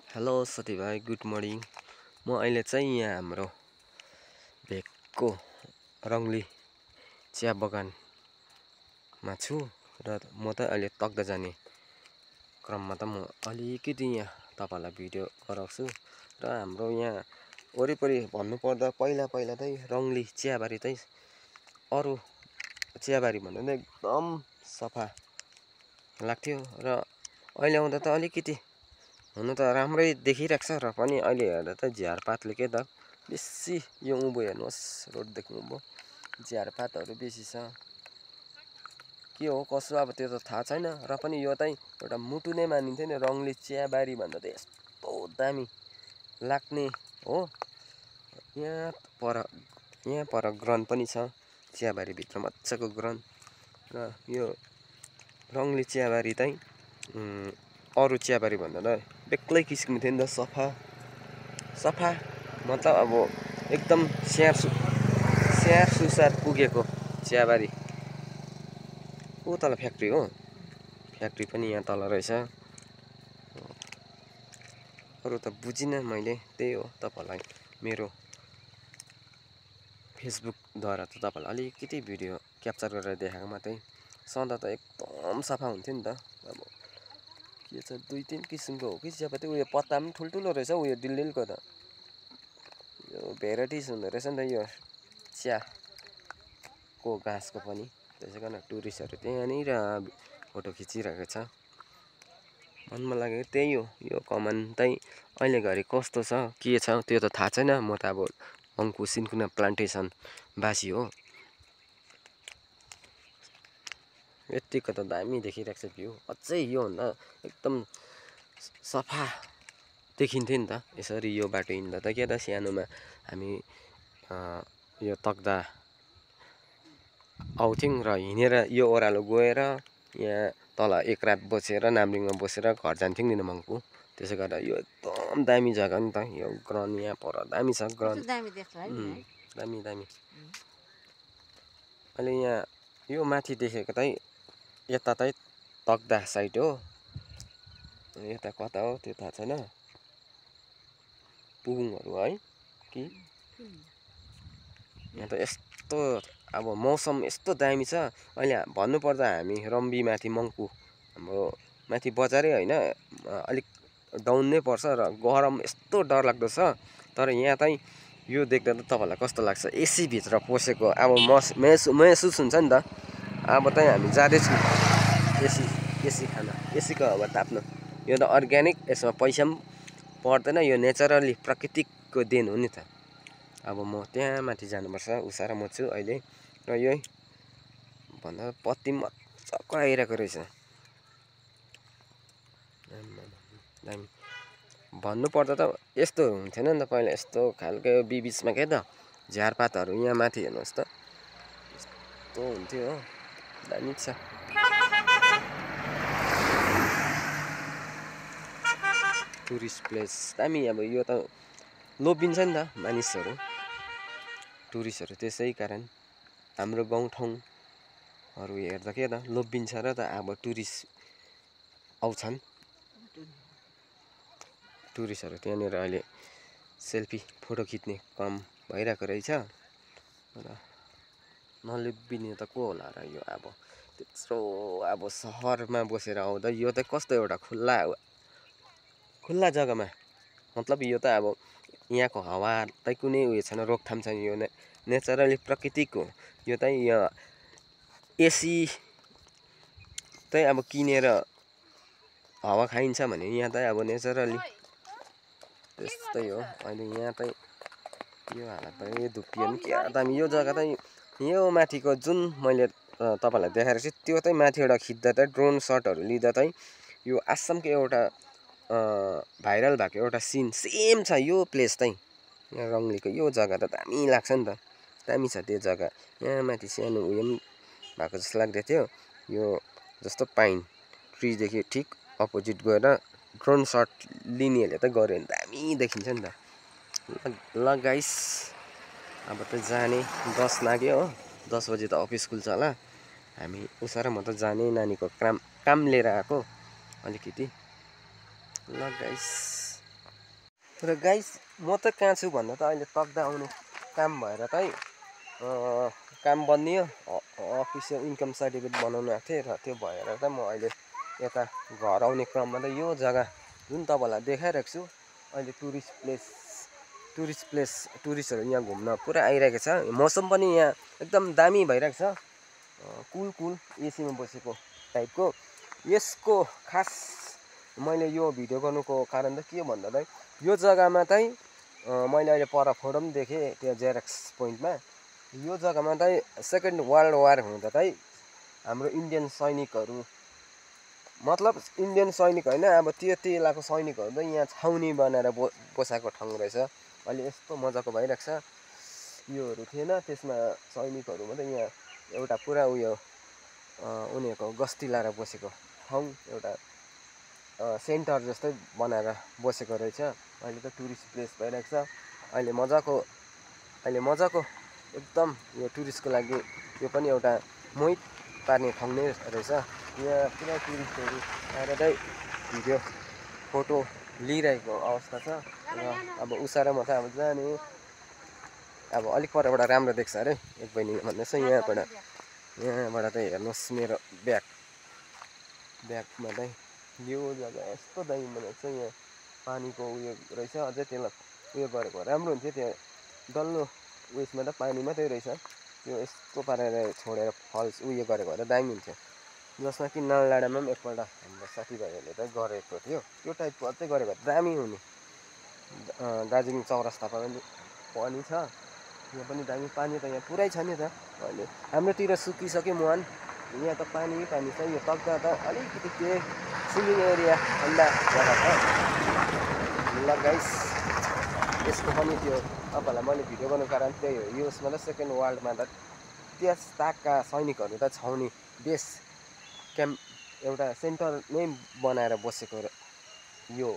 Hello साथीभाइ, good morning. म अहिले चाहिँ यहाँ हाम्रो भेकको रङ्गली चिया बगानमा छु र म त अहिले तकदा जाने क्रममा त म अलिकति यहाँ तपाईँलाई भिडियो गराउँछु। र हाम्रो यहाँ वरिपरि भन्नुपर्दा पहिला चाहिँ रङ्गली चियाबारी चाहिँ अरू चियाबारी भन्दा पनि एकदम सफा लाग्थ्यो र अहिले आउँदा त अलिकति हुन त राम्रै देखिरहेको छ र पनि अहिले हेर्दा त झ्यारपातले के त बेसी यो उँभो हेर्नुहोस्, रोडदेखि उँभो झ्यारपातहरू बेसी छ। के हो कसो अब त्यो त थाहा छैन र पनि यो चाहिँ एउटा मुटु नै मानिन्थ्यो नि। रङ्गली चियाबारी भन्दा त यस्तो दामी लाग्ने हो। यहाँ पर ग्राउन्ड पनि छ, चियाबारीभित्र मजाको ग्राउन्ड। र यो रङ्गली चियाबारी चाहिँ अरू चियाबारी भन्दा त बेग्लै किसिमको थियो नि त। सफा मतलब अब एकदम स्याहार सुसार पुगेको चियाबारी। ऊ तल फ्याक्ट्री हो, फ्याक्ट्री पनि यहाँ तल रहेछ। अरू त बुझिनँ मैले, त्यही हो तपाईँलाई मेरो फेसबुकद्वारा त तपाईँलाई अलिकति भिडियो क्याप्चर गरेर देखाएको मात्रै। सधैँ त एकदम सफा हुन्थ्यो नि त। अब के छ, 2-3 किसिमको हो कि चियापत्ती। उयो पत्ता पनि ठुल्ठुलो रहेछ, उयो डिलडिलको त यो भेराइटिज हुँदो रहेछ नि त यो चियाको गाँसको पनि। त्यसै कारण टुरिस्टहरू त्यहाँनिर फोटो खिचिरहेको छ। मनमा लागेको त्यही हो। यो कमान चाहिँ अहिले घरि कस्तो छ के छ त्यो त थाहा छैन। म त अब मङ्पू सिन्कोना प्लान्टेसन बासी हो। यतिको त दामी देखिरहेको छ भ्यू। अझै योभन्दा एकदम सफा देखिन्थ्यो नि त यसरी यो बाटो हिँड्दा त। के त सानोमा हामी यो तकदा आउँथ्यौँ र हिँडेर यो ओह्रालो गएर यहाँ तल एक रात बसेर नाम्रिङमा बसेर घर जान्थ्यौँ नि त मङ्पू। त्यसै गरेर यो एकदम दामी जग्गा नि त। यो ग्राउन्ड यहाँ पर दामी छ ग्राउन्ड, दामी। अहिले यहाँ यो माथि देखेको चाहिँ यता चाहिँ तकदा साइड हो। यता कता हो त्यो थाहा छैन, पुबुङहरू है कि। यहाँ त यस्तो अब मौसम यस्तो दामी छ। अहिले भन्नुपर्दा हामी रम्बी माथि मङ्पू हाम्रो माथि बजारै होइन, अलिक डाउन नै पर्छ र गरम यस्तो डरलाग्दो छ। तर यहाँ चाहिँ यो देख्दा त तपाईँलाई कस्तो लाग्छ, एसी भित्र पसेको अब महसुस हुन्छ नि त। अब चाहिँ हामी जाँदैछौँ एसी खान, एसीको हावा ताप्नु। यो त अर्ग्यानिक, यसमा पैसा पनि पर्दैन। यो नेचरली प्राकृतिकको देन हो नि त। अब म त्यहाँ माथि जानुपर्छ, उषा र म छु अहिले। र यही भन्दा पत्ती मजाको आइरहेको रहेछ, दामी। भन्नुपर्दा त यस्तो हुन्थेन नि त पहिला, यस्तो खालको बिचमा के त झ्यारपातहरू। यहाँ माथि हेर्नुहोस् त यस्तो हुन्थ्यो हो, दामी छ। टुरिस्ट प्लेस दामी। अब यो त लोभिन्छ नि त मानिसहरू, टुरिस्टहरू। त्यसै कारण हाम्रो गाउँठाउँहरू हेर्दा के त लोभिन्छ र त अब टुरिस्ट आउँछन्। टुरिस्टहरू त्यहाँनिर अहिले सेल्फी फोटो खिच्ने काम भइरहेको रहेछ। र नलोभिने त को होला र। यो अब त्यत्रो अब सहरमा बसेर आउँदा यो त कस्तो एउटा खुल्ला जग्गामा, मतलब यो त अब यहाँको हावा चाहिँ कुनै उयो छैन, रोकथाम छैन। यो नेचरली प्राकृतिक हो। यो चाहिँ यहाँ एसी चाहिँ अब किनेर हावा खाइन्छ भने यहाँ चाहिँ अब नेचरली त्यस्तै हो। अहिले यहाँ चाहिँ यो हालत भयो, यो धुप्पी पनि क्या दामी। यो जग्गा चाहिँ यो माथिको जुन मैले तपाईँलाई देखाएको छु त्यो चाहिँ माथिबाट खिच्दा चाहिँ ड्रोन सटहरू लिँदा चाहिँ यो आसामको एउटा भाइरल भएको एउटा सिन सेम छ यो प्लेस चाहिँ। यहाँ रङ्गलीको यो जग्गा त दामी लाग्छ नि त, दामी छ त्यो जग्गा। यहाँ माथि सानो उयो पनि भएको जस्तो लाग्दै थियो। यो जस्तो पाइन ट्रीदेखि ठिक अपोजिट गएर ड्रोन सट लिनेहरूले त गऱ्यो भने दामी देखिन्छ नि त। ल गाइस, अब त जाने 10 लाग्यो हो। 10 बजी त अफिस खुल्छ होला। हामी उषा र म त जाने, नानीको काम लिएर आएको अलिकति। ल गाइस। र गाइस म त कहाँ छु भन्दा त अहिले तक्दा आउने काम भएर चाहिँ काम बनियो अफिसियल इन्कम सर्टिफिकेट बनाउनु आएको थिएँ र त्यो भएर चाहिँ म अहिले यता घर आउने क्रममा त यो जग्गा जुन तपाईँलाई देखाइरहेको छु अहिले टुरिस्टहरू यहाँ घुम्न पुरा आइरहेको छ मौसम पनि यहाँ एकदम दामी भइरहेको छ कुल एसीमा बसेको टाइपको यसको खास मैले यो भिडियो गर्नुको कारण चाहिँ के भन्दा चाहिँ यो जग्गामा चाहिँ मैले अहिले पर फोटो पनि देखेँ त्यो जेरक्स पोइन्टमा यो जग्गामा चाहिँ सेकेन्ड वर्ल्ड वार हुँदा चाहिँ हाम्रो इन्डियन सैनिकहरू मतलब इन्डियन सैनिक होइन अब त्यो इलाकाको सैनिकहरू चाहिँ यहाँ छाउनी बनाएर बसाएको ठाउँ रहेछ अहिले यस्तो मजाको भइरहेको छ योहरू थिएन त्यसमा सैनिकहरू मात्रै यहाँ एउटा पुरा उयो उनीहरूको गस्ती लाएर बसेको ठाउँ एउटा सेन्टर जस्तै बनाएर बसेको रहेछ अहिले त टुरिस्ट प्लेस भइरहेको छ अहिले मजाको एकदम यो टुरिस्टको लागि यो पनि एउटा मोहित पार्ने ठाउँ नै रहेछ यहाँ पुरा टुरिस्टहरू आएर चाहिँ भिडियो फोटो लिइरहेको अवस्था छ र अब उषा र म त अब जाने अब अलिक परबाट राम्रो देख्छ अरे एक बहिनी भन्दैछ यहाँबाट चाहिँ हेर्नुहोस् मेरो ब्याकमा चाहिँ यो जग्गा यस्तो दामी बनाएको छ यहाँ पानीको उयो रहेछ अझै त्यसलाई उयो गरेको राम्रो हुन्थ्यो त्यहाँ डल्लो उयसमा त पानी मात्रै रहेछ त्यो यस्तो पारेर छोडेर फल्स उयो गरेको भएर दामी हुन्थ्यो जसमा कि नलडाँडामा पनि एकपल्ट हाम्रो साथीभाइहरूले चाहिँ गरेको थियो त्यो टाइपको अझै गरेको भए दामी हुने दार्जिलिङ चौरस्तामा पनि छ यहाँ पनि दामी पानी त यहाँ पुरै छ नि त अहिले हाम्रोतिर सुकिसक्यो मुहान यहाँ त पानी छ यो तक्दा त अलिकति के स्विमिङ एरिया ठन्डा जग्गा छ ल गाइस यसको पनि त्यो तपाईँहरूलाई मैले भिडियो गर्नु कारण त्यही हो यो उसमा त सेकेन्ड वर्ल्डमा त त्यस ताकका सैनिकहरू त छाउनी बेस क्याम्प एउटा सेन्टर नै बनाएर बसेको यो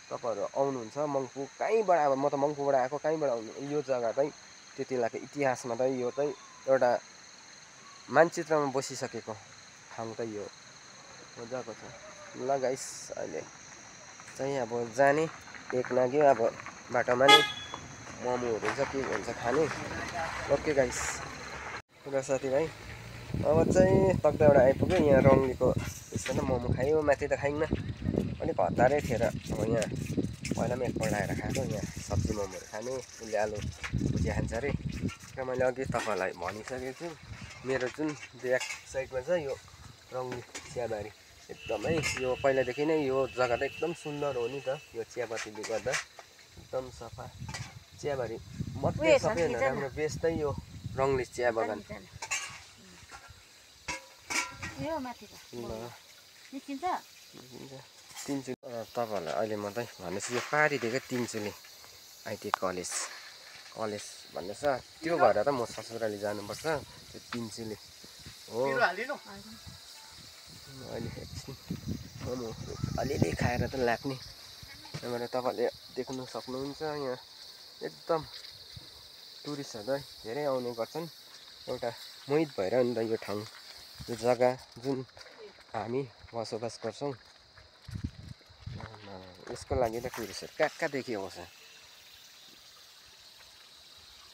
तपाईँहरू आउनुहुन्छ मङ्पू कहीँबाट अब म त मङ्पूबाट आएको कहीँबाट आउनु यो जग्गा चाहिँ त्यति बेलाको इतिहासमा चाहिँ यो चाहिँ एउटा मानचित्रमा बसिसकेको ठाउँ त यो मजाको छ ल गाइस अहिले चाहिँ अब जाने एक लाग्यो अब बाटोमा नै मोमोहरू हुन्छ के हुन्छ खाने ओके गाइस र साथीभाइ अब चाहिँ तक्दाबाट आइपुग्यो यहाँ रङ्गलीको यसमा मोमो खायो माथि त खाइन्न अलिक हतारै थिएर अब यहाँ पहिला पनि एकपल्ट आएर खाएको यहाँ सब्जी मोमोहरू खाने उसले आलु भुजिया खान्छ अरे र मैले अघि तपाईँहरूलाई भनिसकेको छु मेरो जुन ब्याक साइडमा छ यो रङ्गली चियाबारी एकदमै यो पहिलादेखि नै यो जग्गा त एकदम सुन्दर हो नि त यो चियापत्तीले गर्दा एकदम सफा चियाबारी मात्रै सबैभन्दा राम्रो बेस्ट चाहिँ यो रङ्गली चिया बगान तपाईँहरूलाई अहिले म चाहिँ भन्दैछु यो पारिदिएको तिनचुले आइटी कलेज भन्दैछ त्यो भएर त म ससुराली जानुपर्छ त्यो तिनचुले हो अहिले एकछिन मोमो अलिअलि खाएर त लाग्ने त्यहाँबाट तपाईँले देख्नु सक्नुहुन्छ यहाँ एकदम टुरिस्टहरू धेरै आउने गर्छन् एउटा मोहित भएर नि त यो ठाउँ यो जग्गा जुन हामी बसोबास गर्छौँ यसको लागि त टुरिस्टहरू कहाँदेखि आउँछ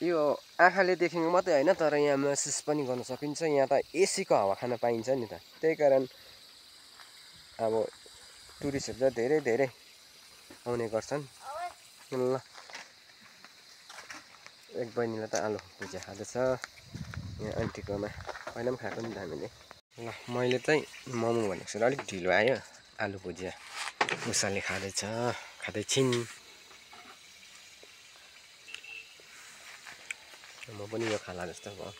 यो आँखाले देखेको मात्रै होइन तर यहाँ महसुस पनि गर्न सकिन्छ यहाँ त एसीको हावा खान पाइन्छ नि त त्यही कारण अब टुरिस्टहरू त धेरै आउने गर्छन् ल एक बहिनीलाई त आलु भुजिया खाँदैछ यहाँ आन्टीकोमा पहिला पनि खाएको नि त हामीले ल मैले चाहिँ मोमो भनेको छु अलिक ढिलो आयो आलु भुजिया उषाले खाँदैछिन् म पनि यो खाला जस्तो भयो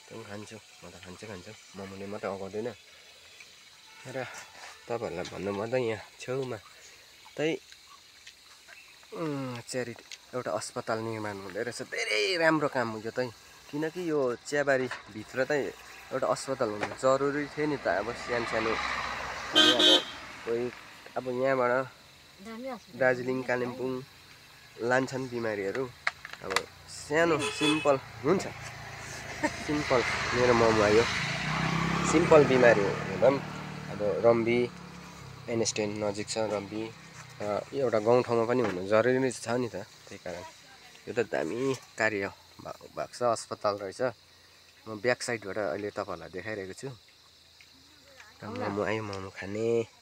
पनि खान्छु म त खान्छु मोमोले मात्रै अगाउँदैन र तपाईँहरूलाई भन्नुपर्दा यहाँ छेउमा चाहिँ च्यारिटी एउटा अस्पताल निर्माण हुँदै रहेछ धेरै राम्रो काम हो यो चाहिँ किनकि यो चियाबारी भित्र चाहिँ एउटा अस्पताल हुनु जरुरी थियो नि त अब सानो अब कोही अब यहाँबाट दार्जिलिङ कालिम्पोङ लान्छन् बिमारीहरू अब सानो सिम्पल हुन्छ सिम्पल मेरो मोमो आयो सिम्पल बिमारी हुँदा पनि अब रम्बी एनस्टेन नजिक छ रम्बी एउटा गाउँठाउँमा पनि हुनु जरुरी छ नि त। त्यही कारण यो त दामी कार्य भएको छ, अस्पताल रहेछ। म ब्याक साइडबाट अहिले तपाईँहरूलाई देखाइरहेको छु। मोमो आयो, मोमो खाने।